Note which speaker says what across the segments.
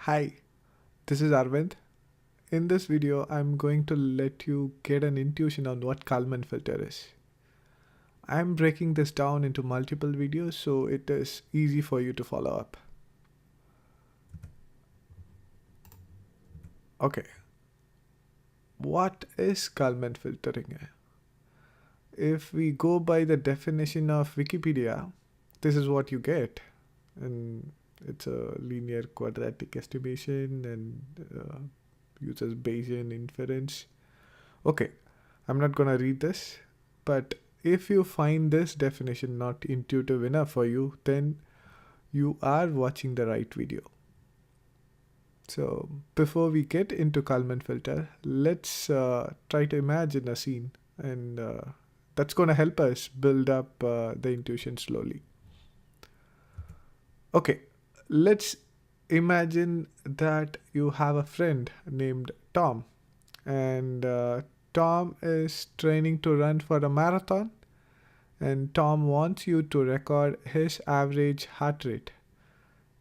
Speaker 1: Hi, this is Arvind. In this video, I'm going to let you get an intuition on what Kalman filter is. I'm breaking this down into multiple videos so it is easy for you to follow up. Okay, what is Kalman filtering? If we go by the definition of Wikipedia, this is what you get. And it's a linear quadratic estimation and uses Bayesian inference. Okay, I'm not gonna read this, but if you find this definition not intuitive enough for you, then you are watching the right video. So before we get into Kalman filter, let's try to imagine a scene, and that's going to help us build up the intuition slowly. Okay, let's imagine that you have a friend named Tom, and Tom is training to run for a marathon, and Tom wants you to record his average heart rate.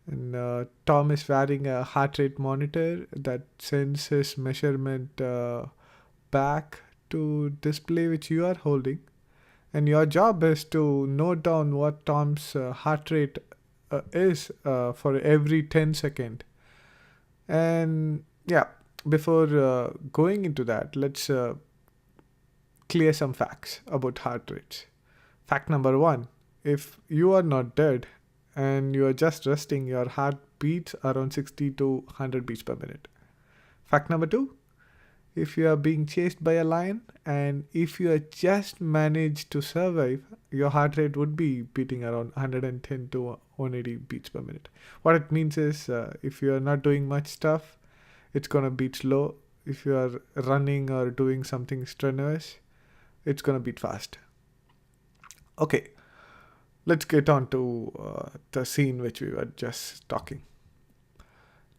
Speaker 1: And Tom is wearing a heart rate monitor that sends his measurement back to display which you are holding. And your job is to note down what Tom's heart rate is for every 10 seconds. And yeah, before going into that, let's clear some facts about heart rates. Fact number one, if you are not dead and you are just resting, your heart beats around 60 to 100 beats per minute. Fact number two, if you are being chased by a lion and if you are just managed to survive, your heart rate would be beating around 110 to 180 beats per minute. What it means is if you are not doing much stuff, it's going to beat slow. If you are running or doing something strenuous, it's going to beat fast. Okay, let's get on to the scene which we were just talking.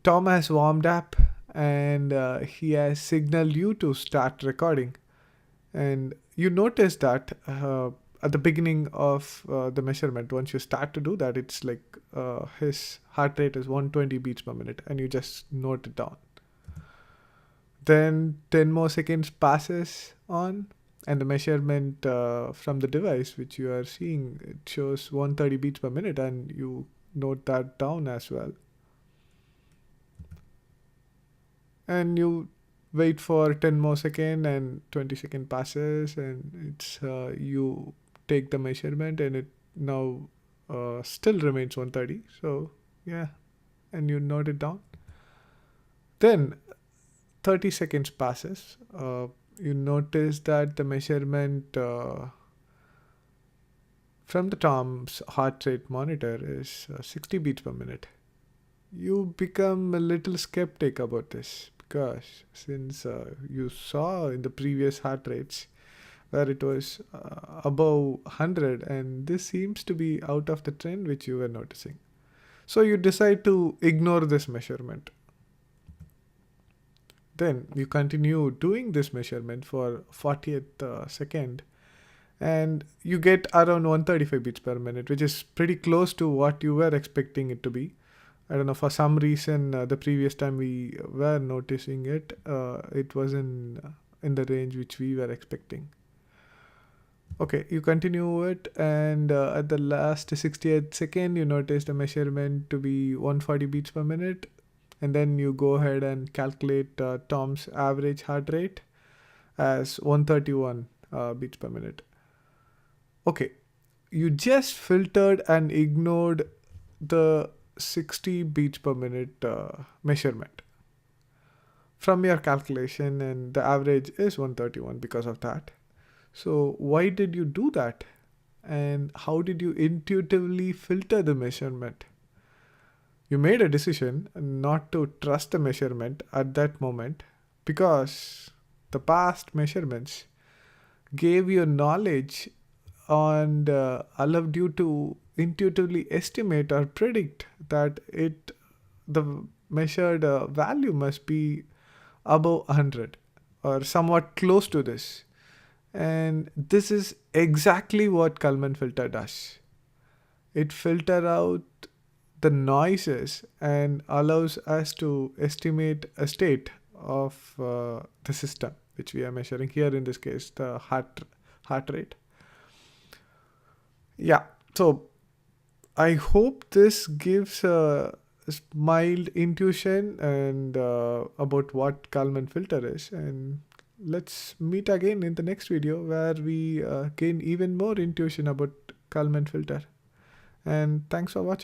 Speaker 1: Tom has warmed up and he has signaled you to start recording. And you notice that at the beginning of the measurement, once you start to do that, it's like his heart rate is 120 beats per minute, and you just note it down. Then 10 more seconds passes on, and the measurement from the device which you are seeing, it shows 130 beats per minute, and you note that down as well. And you wait for 10 more seconds and 20 second passes, and it's you take the measurement and it now still remains 130. So yeah, and you note it down. Then 30 seconds passes. You notice that the measurement from the Tom's heart rate monitor is 60 beats per minute. You become a little skeptic about this because since you saw in the previous heart rates where it was above 100, and this seems to be out of the trend which you were noticing. So you decide to ignore this measurement. Then you continue doing this measurement for 40th second, and you get around 135 beats per minute, which is pretty close to what you were expecting it to be. I don't know, for some reason, the previous time we were noticing it, it was in the range which we were expecting. Okay, you continue it, and at the last 60th second, you notice the measurement to be 140 beats per minute. And then you go ahead and calculate Tom's average heart rate as 131 beats per minute. Okay, you just filtered and ignored the 60 beats per minute measurement from your calculation, and the average is 131 because of that. So why did you do that? And how did you intuitively filter the measurement? You made a decision not to trust the measurement at that moment because the past measurements gave you knowledge and allowed you to intuitively estimate or predict that the measured value must be above 100 or somewhat close to this. And this is exactly what Kalman filter does. It filters out the noises and allows us to estimate a state of the system, which we are measuring here in this case, the heart rate. Yeah, so I hope this gives a mild intuition and about what Kalman filter is. And let's meet again in the next video where we gain even more intuition about Kalman filter. And thanks for watching.